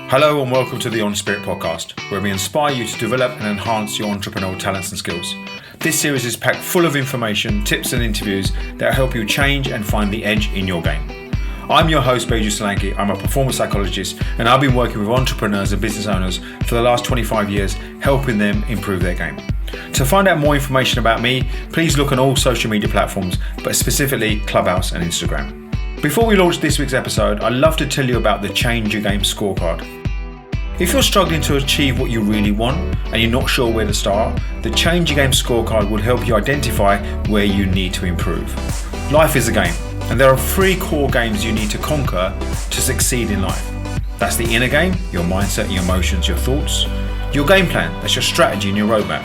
Hello and welcome to the EnSpirit podcast, where we inspire you to develop and enhance your entrepreneurial talents and skills. This series is packed full of information, tips and interviews that help you change and find the edge in your game. I'm your host, Beju Solanki. I'm a performance psychologist and I've been working with entrepreneurs and business owners for the last 25 years, helping them improve their game. To find out more information about me, please look on all social media platforms, but specifically Clubhouse and Instagram. Before we launch this week's episode, I'd love to tell you about the Change Your Game Scorecard. If you're struggling to achieve what you really want and you're not sure where to start, the Change Your Game Scorecard will help you identify where you need to improve. Life is a game, and there are 3 core games you need to conquer to succeed in life. That's the inner game, your mindset, your emotions, your thoughts. Your game plan, that's your strategy and your roadmap.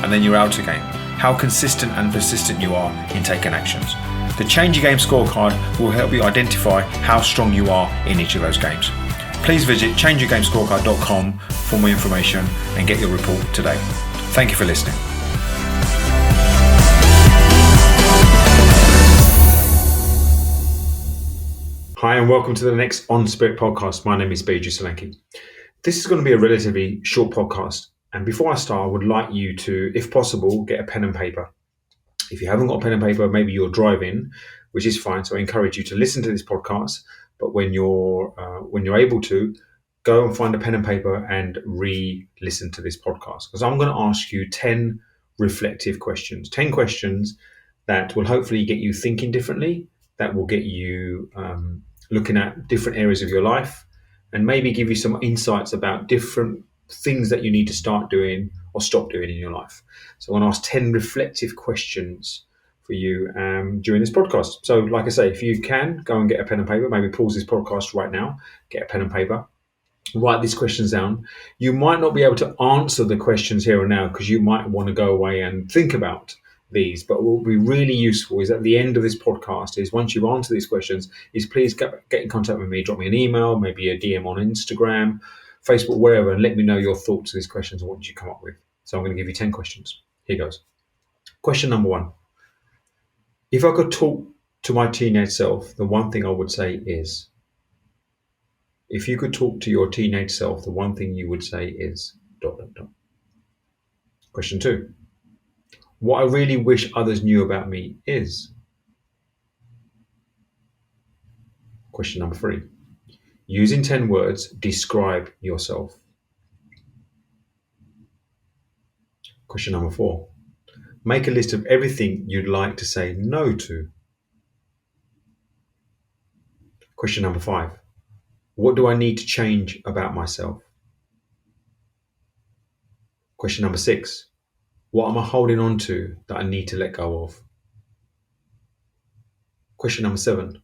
And then your outer game, how consistent and persistent you are in taking actions. The Change Your Game Scorecard will help you identify how strong you are in each of those games. Please visit changeyourgamescorecard.com for more information and get your report today. Thank you for listening. Hi and welcome to the next EnSpirit podcast. My name is Beju Solanki. This is going to be a relatively short podcast. And before I start, I would like you to, if possible, get a pen and paper. If you haven't got a pen and paper, maybe you're driving, which is fine. So I encourage you to listen to this podcast. But when you're able to, go and find a pen and paper and re-listen to this podcast. Because I'm going to ask you 10 reflective questions. 10 questions that will hopefully get you thinking differently, that will get you looking at different areas of your life, and maybe give you some insights about different things that you need to start doing or stop doing in your life. So I'm going to ask 10 reflective questions for you during this podcast. So like I say, if you can, go and get a pen and paper, maybe pause this podcast right now, get a pen and paper, write these questions down. You might not be able to answer the questions here and now because you might want to go away and think about these, but what will be really useful is at the end of this podcast is once you've answered these questions is please get in contact with me, drop me an email, maybe a DM on Instagram, Facebook, wherever, and let me know your thoughts on these questions and what you come up with. So I'm going to give you 10 questions. Here goes. Question number 1. If I could talk to my teenage self, the one thing I would say is, if you could talk to your teenage self, the one thing you would say is, ... Question 2. What I really wish others knew about me is. Question number 3. Using 10 words, describe yourself. Question number 4. Make a list of everything you'd like to say no to. Question number 5. What do I need to change about myself? Question number 6. What am I holding on to that I need to let go of? Question number 7.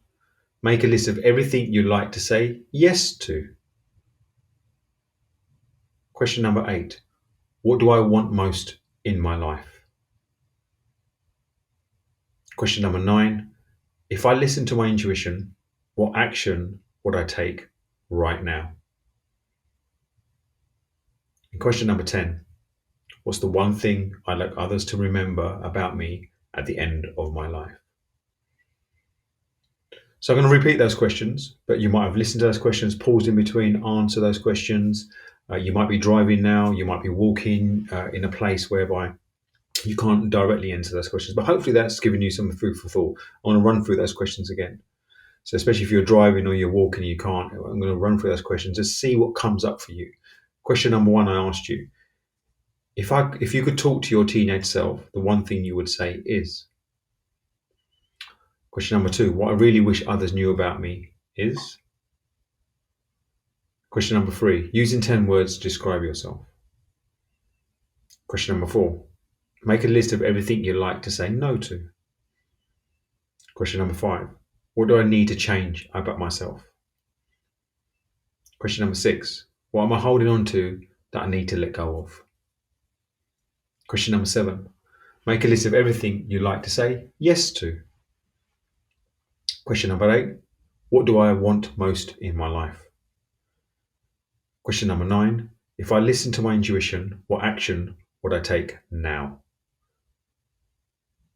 Make a list of everything you'd like to say yes to. Question number 8. What do I want most in my life? Question number 9. If I listen to my intuition, what action would I take right now? And question number 10. What's the one thing I'd like others to remember about me at the end of my life? So I'm going to repeat those questions, but you might have listened to those questions, paused in between, answer those questions. You might be driving now, you might be walking in a place whereby you can't directly answer those questions, but hopefully that's given you some food for thought. I want to run through those questions again. So especially if you're driving or you're walking and you can't, I'm going to run through those questions, just see what comes up for you. Question number 1, I asked you, if you could talk to your teenage self, the one thing you would say is. Question number 2, what I really wish others knew about me is. Question number 3, using 10 words to describe yourself. Question number 4, make a list of everything you'd like to say no to. Question number 5, what do I need to change about myself? Question number 6, what am I holding on to that I need to let go of? Question number 7, make a list of everything you'd like to say yes to. Question number 8, what do I want most in my life? Question number 9, if I listen to my intuition, what action would I take now?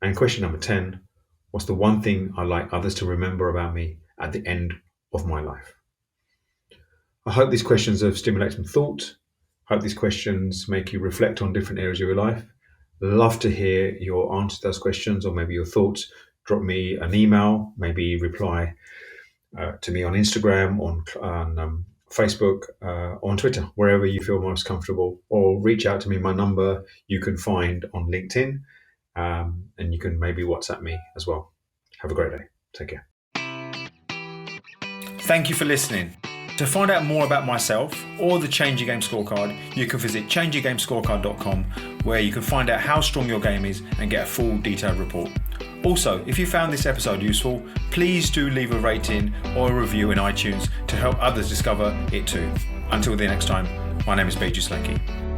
And question number 10, what's the one thing I'd like others to remember about me at the end of my life? I hope these questions have stimulated some thought. I hope these questions make you reflect on different areas of your life. Love to hear your answer to those questions or maybe your thoughts. Drop me an email, maybe reply to me on Instagram, on Facebook, on Twitter, wherever you feel most comfortable, or reach out to me. My number you can find on LinkedIn, and you can maybe WhatsApp me as well. Have a great day. Take care. Thank you for listening. To find out more about myself or the Change Your Game Scorecard, you can visit changeyourgamescorecard.com, where you can find out how strong your game is and get a full detailed report. Also, if you found this episode useful, please do leave a rating or a review in iTunes to help others discover it too. Until the next time, my name is Beju Slanky.